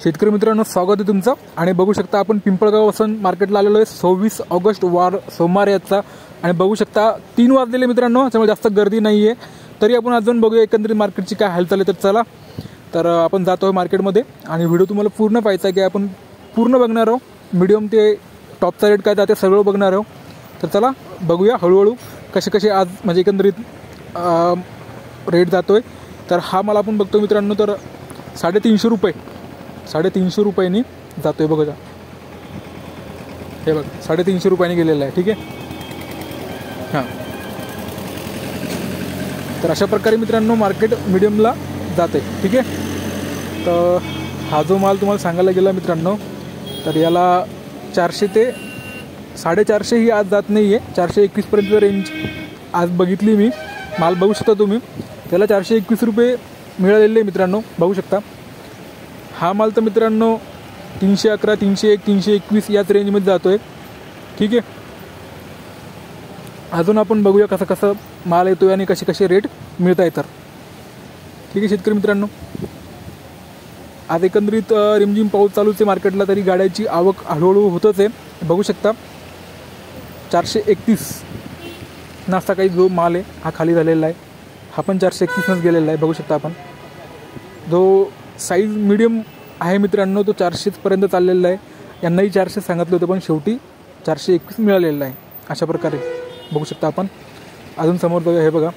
शेतकरी मित्रांनो, स्वागत आहे तुमचं। आणि बघू शकता आपण पिंपळगाव वसंत मार्केटला आलेलो आहे। 26 ऑगस्ट वार सोमवार याचा आणि बघू शकता 3 वाजलेले मित्रांनो, त्यामुळे जास्त गर्दी नाही आहे। तरी आपण अजून बघूया एकंदरीत मार्केटची काय हालचाल आहे। तर चला, तर आपण जातो आहे मार्केटमध्ये आणि व्हिडिओ तुम्हाला पूर्ण पाहायचा आहे की आपण पूर्ण बघणार आहोत। मीडियम ते टॉपचा रेट काय जाते सगळं बघणार आहोत। तर चला बघूया हळूहळू कसे आज म्हणजे एकंदरीत रेट जातो आहे। तर हा मला आपण बघतो मित्रांनो, तर 350 रुपये 350 रुपयांनी जातो आहे। बघा हे बघा 350 रुपयांनी गेलेला आहे। ठीक आहे, हां। तर अशा प्रकारे मित्रांनो मार्केट मीडियमला जाते। ठीक आहे, तर हा जो माल तुम्हाला सांगायला गेला मित्रांनो, तर याला 400 ते 450 ही आज जात नाही आहे। 421पर्यंत रेंज आज बघितली मी। माल बघू शकता तुम्ही, त्याला 421 रुपये मिळालेले मित्रांनो, बघू शकता। हा माल तर मित्रांनो 311, 301, 321 याच रेंजमध्ये जातो आहे। ठीक आहे, अजून आपण बघूया कसं माल येतो आहे आणि कसे रेट मिळत आहेत। तर ठीक आहे शेतकरी मित्रांनो, आज एकंदरीत रिमझिम पाऊस चालूच आहे मार्केटला, तरी गाड्याची आवक हळूहळू होतच आहे। बघू शकता 431 नास्ता काही जो माल आहे हा खाली झालेला आहे। हा पण 431नच गेलेला आहे। बघू शकता आपण, जो साईज मीडियम आहे मित्रांनो तो 400पर्यंत चाललेला आहे। यांनाही 400 सांगितलं होतं, पण शेवटी 421 मिळालेलं आहे। अशा प्रकारे बघू शकता आपण। अजून समोर बघा, हे बघा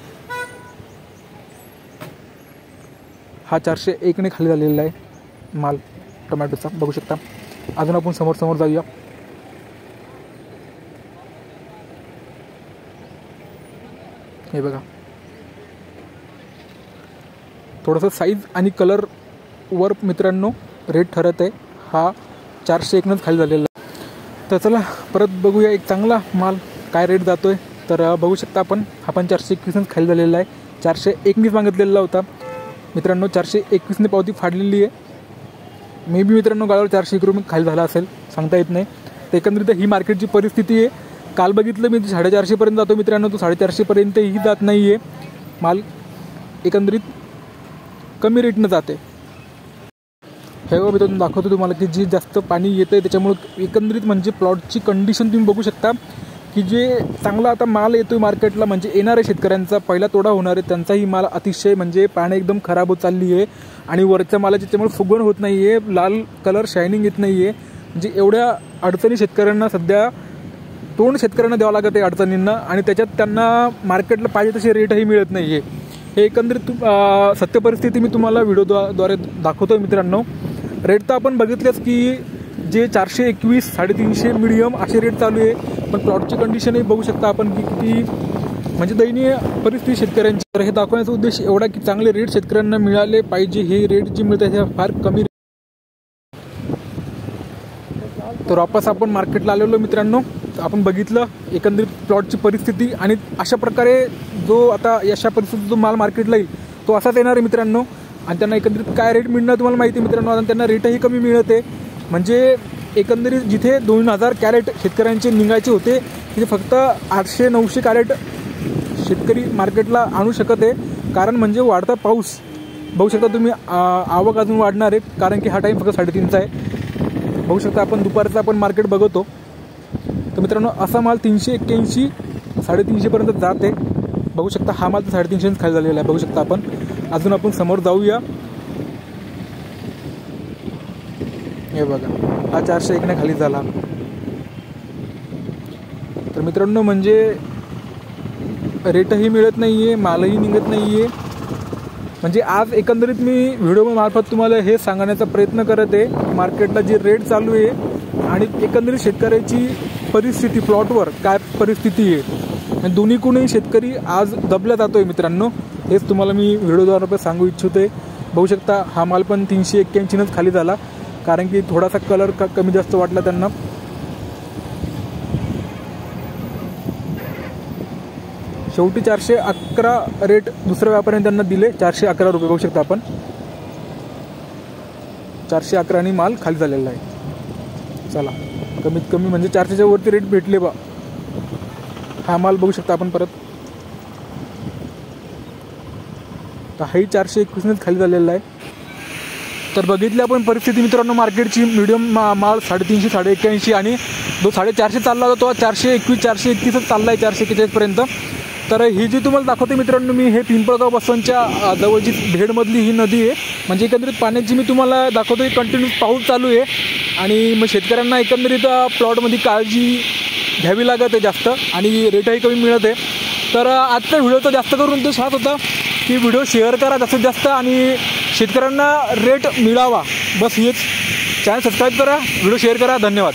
हा 401ने खाली झालेला आहे माल टोमॅटोचा। बघू शकता। अजून आपण समोर जाऊया। हे बघा, थोडंसं साईज आणि कलर वर मित्रांनो रेट ठरत आहे। हा 401नच खाली झालेला आहे। तर चला परत बघूया एक चांगला माल काय रेट जातो आहे। तर बघू शकता आपण, हा पण 421नच खाली झालेला आहे। 401नीच मागितलेला होता मित्रांनो, 421ने पावती फाडलेली आहे। मे बी मित्रांनो गाळावर 401 रुपये खाली झाला असेल, सांगता येत नाही। तर एकंदरीत ही मार्केटची परिस्थिती आहे। काल बघितलं मी 450पर्यंत जातो मित्रांनो, तो 450पर्यंतही जात नाही आहे माल, एकंदरीत कमी रेटनं जाते। हे बघा मी दाखवतो तुम्हाला की जी जास्त पाणी येतं आहे त्याच्यामुळं एकंदरीत म्हणजे प्लॉटची कंडिशन तुम्ही बघू शकता की जे चांगला आता माल येतो आहे मार्केटला, म्हणजे येणाऱ्या शेतकऱ्यांचा पहिला तोडा होणार आहे त्यांचाही माल अतिशय म्हणजे पाणी एकदम खराब होत चालली आहे। आणि वरच्या मालाची त्यामुळे फुगवण होत नाही आहे, लाल कलर शायनिंग येत नाही आहे। म्हणजे एवढ्या अडचणी शेतकऱ्यांना सध्या तोंड शेतकऱ्यांना द्यावं लागत आहे अडचणींना, आणि त्याच्यात त्यांना मार्केटला पाहिजे तसे रेटही मिळत नाही आहे। हे एकंदरीत सत्य परिस्थिती मी तुम्हाला व्हिडिओद्वारे दाखवतो आहे मित्रांनो। रेट तर आपण बघितलेच की जे 421, 350 मीडियम असे रेट चालू आहे, पण प्लॉटची कंडिशनही बघू शकता आपण की किती म्हणजे दयनीय परिस्थिती शेतकऱ्यांची। तर हे दाखवण्याचा उद्देश एवढा की चांगले रेट शेतकऱ्यांना मिळाले पाहिजे। हे रेट जे मिळतात हे फार कमी। तर वापस आपण मार्केटला आलेलो मित्रांनो, आपण बघितलं एकंदरीत प्लॉटची परिस्थिती, आणि अशा प्रकारे जो आता अशा परिस्थितीत जो माल मार्केटला येईल तो असाच येणार आहे मित्रांनो। आणि त्यांना एकंदरीत काय रेट मिळणार तुम्हाला माहिती आहे मित्रांनो, आणि त्यांना रेटही कमी मिळत आहे। म्हणजे एकंदरीत जिथे 2000 कॅरेट शेतकऱ्यांचे निघायचे होते तिथे फक्त 800-900 कॅरेट शेतकरी मार्केटला आणू शकत आहे। कारण म्हणजे वाढता पाऊस बघू शकता तुम्ही, आवक अजून वाढणार आहे कारण की हा टाईम फक्त 3:30चा आहे। बघू शकता आपण दुपारचं आपण मार्केट बघतो। तर मित्रांनो असा माल 381, 350पर्यंत जाते। बघू शकता हा माल तर 350 खाली झालेला आहे। बघू शकता आपण। अजून आपण समोर जाऊया। हे बघा हा 401ने खाली झाला। तर मित्रांनो म्हणजे रेटही मिळत नाही आहे, मालही निघत नाही आहे। म्हणजे आज एकंदरीत मी व्हिडिओ मार्फत तुम्हाला हे सांगण्याचा प्रयत्न करत आहे मार्केटला जे रेट चालू आहे आणि एकंदरीत शेतकऱ्याची परिस्थिती, प्लॉटवर काय परिस्थिती आहे। दोन्हीकडूनही शेतकरी आज दबला जातो आहे मित्रांनो, हेच तुम्हाला मी व्हिडिओद्वारे सांगू इच्छितो। बघू शकता हा माल पण 381नच खाली झाला, कारण की थोडासा कलर कमी जास्त वाटला त्यांना। शेवटी 411 रेट दुसऱ्या व्यापाऱ्याने त्यांना दिले, 411 रुपये। बघू शकता आपण 411नी माल खाली झालेला आहे। चला कमीत कमी म्हणजे 400च्या वरती रेट भेटले बा। हा माल बघू शकता आपण परत, तर हाही 421नच खाली झालेला आहे। तर बघितली आपण परिस्थिती मित्रांनो मार्केटची. मीडियम माल 350 81 आणि जो 450 चालला होता तो 421 431 चालला आहे 441पर्यंत. तर ही जी तुम्हाला दाखवते मित्रांनो मी, हे पिंपळगाव बसवंतच्या जवळची भेडमधली ही नदी आहे. म्हणजे एकंदरीत पाण्याची मी तुम्हाला दाखवतो की कंटिन्यू पाऊस चालू आहे आणि मग शेतकऱ्यांना एकंदरीत प्लॉटमध्ये काळजी घ्यावी लागत आहे जास्त आणि रेटही कमी मिळत आहे. तर आजचा व्हिडिओचा जास्त करून उद्देश हाच होता की व्हिडिओ शेअर करा जास्तीत जास्त आणि शेतकऱ्यांना रेट मिळावा, बस हेच. चॅनल सबस्क्राईब करा, व्हिडिओ शेअर करा. धन्यवाद.